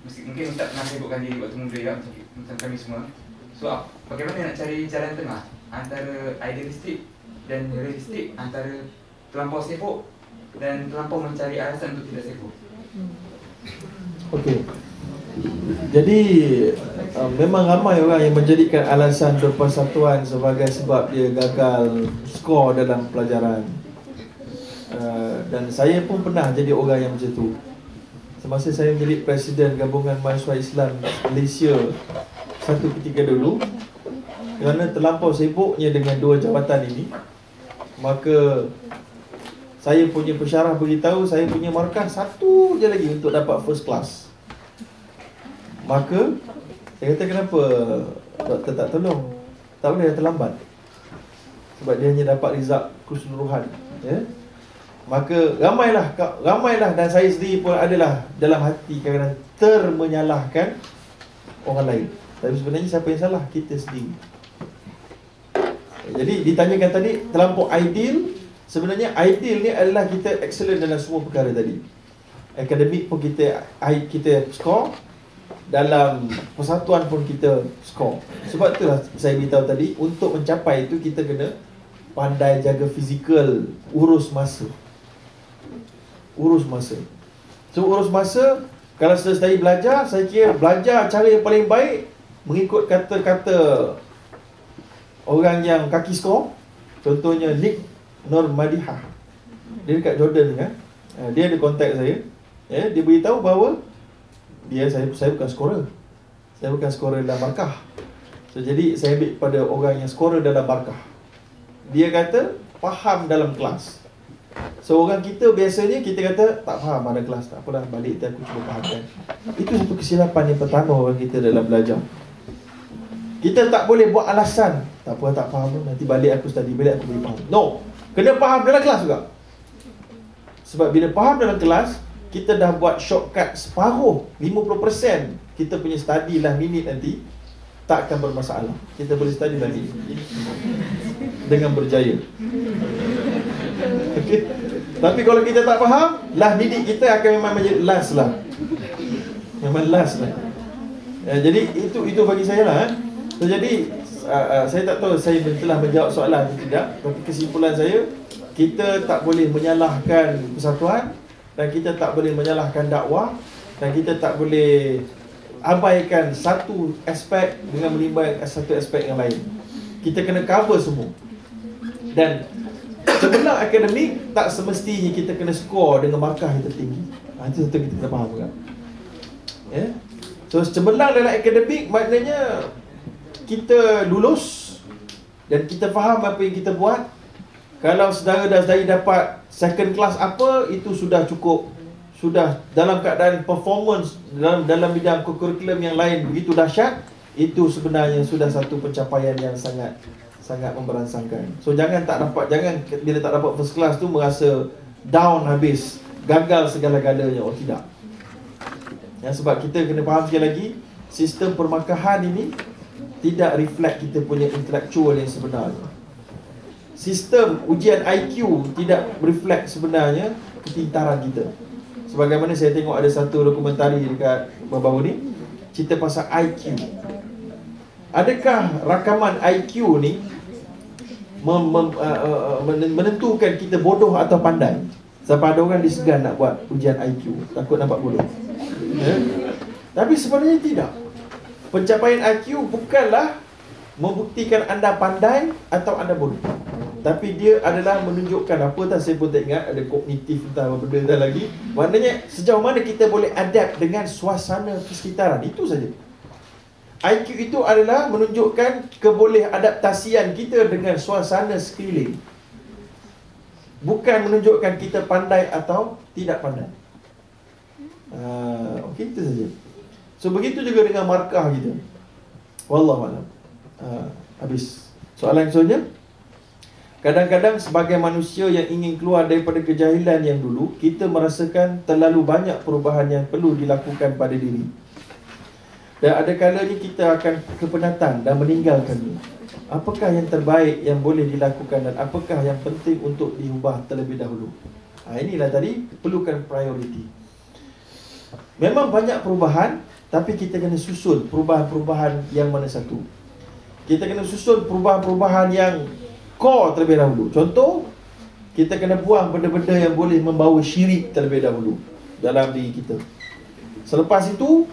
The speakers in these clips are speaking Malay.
mungkin Ustaz pernah sibukkan diri waktu muda ya, macam kami semua. So bagaimana nak cari jalan tengah antara idealistik dan realistik, antara terlampau sibuk dan terlampau mencari alasan untuk tidak sibuk? Okey. Jadi memang ramai orang yang menjadikan alasan berpersatuan sebagai sebab dia gagal skor dalam pelajaran. Dan saya pun pernah jadi orang yang macam tu. Semasa saya menjadi Presiden Gabungan Mahasiswa Islam Malaysia satu ketika dulu, kerana terlampau sibuknya dengan dua jabatan ini, maka saya punya pensyarah beritahu saya punya markah satu je lagi untuk dapat first class. Maka saya kata, kenapa doktor tak tolong? Tak boleh, dah terlambat. Sebab dia hanya dapat result keseluruhan, ya. Maka ramailah dan saya sendiri pun adalah dalam hati kadang-kadang termenyalahkan orang lain. Tapi sebenarnya siapa yang salah? Kita sendiri. Jadi ditanyakan tadi terlampau ideal. Sebenarnya ideal ni adalah kita excellent dalam semua perkara tadi. Akademik pun kita score, dalam persatuan pun kita score. Sebab itulah saya beritahu tadi, untuk mencapai itu kita kena pandai jaga fizikal, urus masa. So urus masa, kalau selesai belajar, saya kira belajar cara yang paling baik mengikut kata-kata orang yang kaki skor. Contohnya Nick Nurmadihah, dia dekat Jordan kan. Dia ada kontak saya, ya, dia beritahu bahawa saya bukan skorer. Saya bukan skorer dalam markah. So jadi saya ambil pada orang yang skorer dalam markah. Dia kata faham dalam kelas. So orang kita biasanya kita kata tak faham ada kelas, tak apalah, balik aku cuba fahamkan. Itu satu kesilapan yang pertama orang kita dalam belajar. Kita tak boleh buat alasan, tak apa, tak faham, nanti balik aku study, balik aku boleh faham. No, kena faham dalam kelas juga. Sebab bila faham dalam kelas, kita dah buat shortcut separuh, 50% kita punya study lah minit nanti tak akan bermasalah. Kita boleh study lagi dengan berjaya. Okay. Tapi kalau kita tak faham, lah minit kita akan memang menjadi last lah. Memang last lah. Jadi itu bagi saya lah. So, jadi saya tak tahu saya telah menjawab soalan atau tidak. Tapi kesimpulan saya, kita tak boleh menyalahkan persatuan, dan kita tak boleh menyalahkan dakwah, dan kita tak boleh abaikan satu aspek dengan melibatkan satu aspek yang lain. Kita kena cover semua. Dan cemerlang akademik tak semestinya kita kena skor dengan markah yang tertinggi. Itu satu kita kena faham kan? Ya? So cemerlang dalam akademik maknanya kita lulus dan kita faham apa yang kita buat. Kalau saudara dan saudari dapat second class apa, itu sudah cukup. Sudah dalam keadaan performance dalam bidang kurikulum yang lain begitu dahsyat, itu sebenarnya sudah satu pencapaian yang sangat memberangsangkan. So jangan bila tak dapat first class tu merasa down habis, gagal segala-galanya. Oh tidak. Ya, sebab kita kena faham sekali lagi, sistem permarkahan ini tidak reflect kita punya intellectual yang sebenarnya. Sistem ujian IQ tidak reflect sebenarnya kepintaran kita. Sebagaimana saya tengok ada satu dokumentari dekat baru-baru ni, cerita pasal IQ. Adakah rakaman IQ ni menentukan kita bodoh atau pandai? Sampai ada orang disegan nak buat ujian IQ, takut nampak bodoh. Ya? Tapi sebenarnya tidak. Pencapaian IQ bukanlah membuktikan anda pandai atau anda bodoh, tapi dia adalah menunjukkan apa tak, saya pun tak ingat, ada kognitif entah apa benda lagi. Maknanya sejauh mana kita boleh adapt dengan suasana persekitaran, itu saja. IQ itu adalah menunjukkan kebolehan-adaptasian kita dengan suasana sekeliling, bukan menunjukkan kita pandai atau tidak pandai. Okey, itu saja. So begitu juga dengan markah kita. Wallahualam. Habis. Soalan selanjutnya. Kadang-kadang sebagai manusia yang ingin keluar daripada kejahilan yang dulu, kita merasakan terlalu banyak perubahan yang perlu dilakukan pada diri. Dan ada kalanya kita akan kepenatan dan meninggalkannya. Apakah yang terbaik yang boleh dilakukan dan apakah yang penting untuk diubah terlebih dahulu? Inilah tadi, perlukan priority. Memang banyak perubahan, tapi kita kena susun perubahan-perubahan yang mana satu. Kita kena susun perubahan-perubahan yang core terlebih dahulu. Contoh, kita kena buang benda-benda yang boleh membawa syirik terlebih dahulu dalam diri kita. Selepas itu,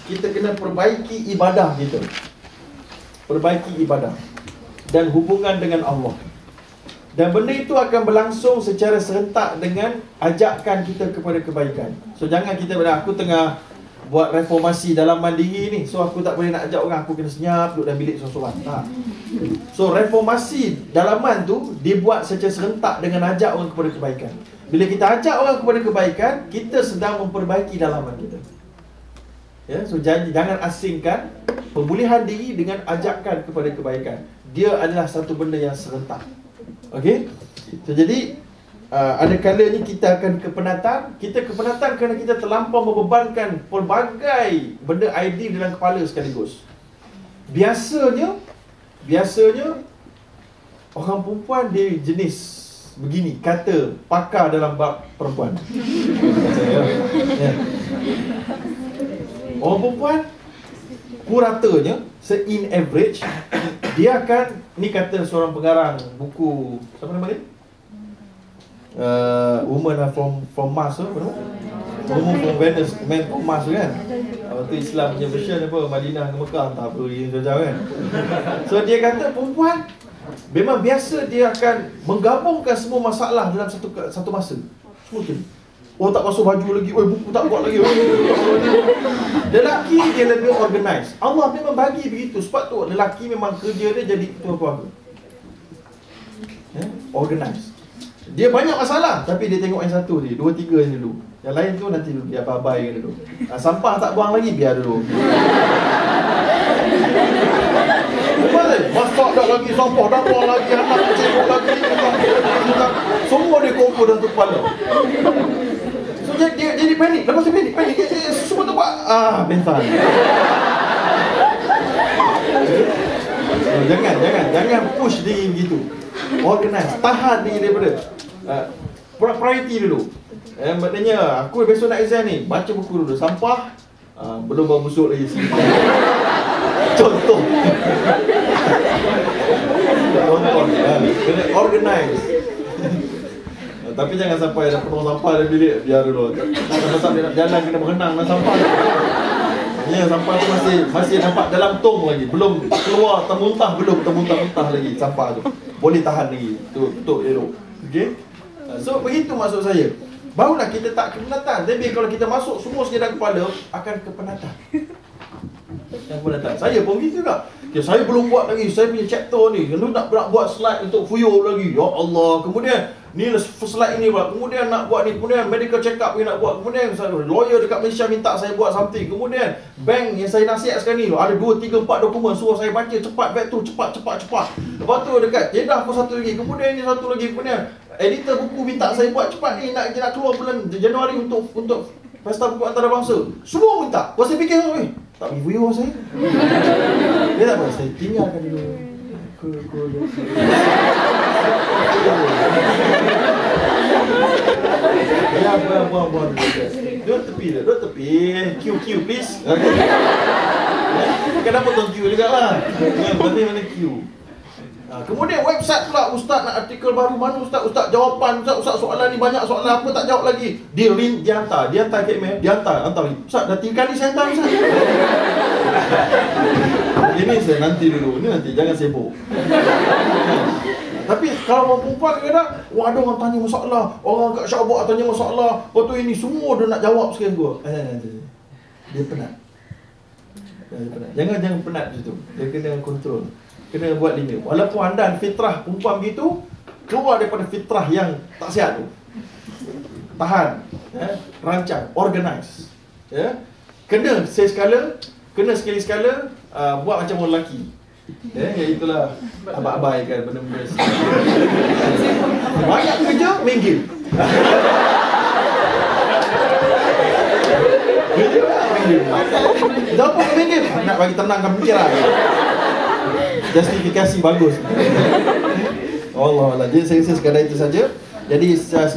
kita kena perbaiki ibadah kita. Perbaiki ibadah dan hubungan dengan Allah. Dan benda itu akan berlangsung secara serentak dengan ajakan kita kepada kebaikan. So jangan kita aku tengah buat reformasi dalaman diri ni, so aku tak boleh nak ajak orang, aku kena senyap duduk dalam bilik seorang-seorang. Tak. So reformasi dalaman tu dibuat secara serentak dengan ajak orang kepada kebaikan. Bila kita ajak orang kepada kebaikan, kita sedang memperbaiki dalaman kita. Ya, so jangan asingkan pemulihan diri dengan ajakan kepada kebaikan. Dia adalah satu benda yang serentak. Okey? So jadi ada kalanya kita akan kepenatan. Kita kepenatan kerana kita terlampau membebankan pelbagai benda idea dalam kepala sekaligus. Biasanya orang perempuan dia jenis begini, kata pakar dalam bab perempuan. Ya. Orang perempuan puratanya se-in average dia akan, ni kata seorang pengarang buku, siapa nama dia? Woman from Mars tu, apa nama? Woman from Venus, Man from Mars tu kan. Waktu Islam punya version apa, Madinah ke Mekah, tak apa yang jauh-jauh kan. So dia kata perempuan memang biasa dia akan menggabungkan semua masalah dalam satu masa. Semua tu. Oh tak basuh baju lagi, oh buku tak buat lagi. Lelaki dia lebih organize. Allah memang bagi begitu. Sebab tu lelaki memang kerja dia jadi ketua keluarga. Organize. Dia banyak masalah, tapi dia tengok yang satu ni, 2-3 ni dulu. Yang lain tu nanti dulu, biar abai dulu. Sampah tak buang lagi, biar dulu. Masak tak lagi, sampah tak buang lagi, anak cebok lagi. Semua dia kumpul dalam kepala. So dia jadi panik. Lepas tu panik. Semua tu buat bentan. Jangan push diri begitu. Organize, tahan diri daripada priority dulu. Maknanya aku besok nak exam ni, baca buku dulu. Sampah belum bau busuk lagi. Contoh. Kena organize. Tapi jangan sampai ada penuh sampah dalam bilik, biar dulu. Sampai dia nak jalan kena berenang dengan sampah. Ya, sampah tu masih nampak dalam tong lagi. Belum keluar termuntah, belum termuntah-muntah lagi sampah tu. Boleh tahan lagi. Tu elok. Okey. So begitu maksud saya. Barulah kita tak kepenatan. Tapi kalau kita masuk semua sekadar kepala, akan kepenatan. Yang kepenatan. Saya pun gitu juga. Okay, saya belum buat lagi. Saya punya chapter ni. Lalu nak buat slide untuk Fuyo lagi. Ya Allah. Kemudian ni slide ini pula. Kemudian nak buat ni. Kemudian medical check up ni nak buat. Kemudian lawyer dekat Malaysia minta saya buat something. Kemudian bank yang saya nasihat sekarang ni ada 2, 3, 4 dokumen. Suruh saya baca cepat back tu. Cepat. Lepas tu dekat Jeddah pun satu lagi. Kemudian ni satu lagi. Kemudian editor buku minta saya buat cepat ni. Nak keluar bulan Januari untuk Pesta Buku Antarabangsa. Semua minta. Kau saya fikir tak pergi view saya. Dia tak apa. Saya tinggalkan dulu. Ya, buang. Duduk tepi. Q, please. Kenapa tuan Q juga lah. Mana Q. Kemudian website pula, ustaz nak artikel baru mana ustaz jawapan, ustaz soalan ni banyak soalan apa tak jawab lagi. Dia hantar ke email, hantar lagi. Ustaz dah 3 kali saya hantar ustaz. Ini saya nanti dulu, ni nanti jangan sibuk. Tapi kalau orang perempuan kadang ada orang tanya masalah, orang kat Syabak tanya masalah, lepas tu ini semua dia nak jawab sekian gua. Dia penat. Jangan penat macam tu. Dia kena kontrol. Kena buat limit. Walaupun anda fitrah perempuan begitu, keluar daripada fitrah yang tak sihat tu. Tahan, rancang, organize. Kena sekali sekala buat macam orang lelaki. Itulah abai kan benda-benda. Banyak kerja, main game. Kenapa main game? Nak bagi tenangkan fikiran. Justifikasi bagus. Allah. Jadi saya sekadar itu saja. Jadi sebelum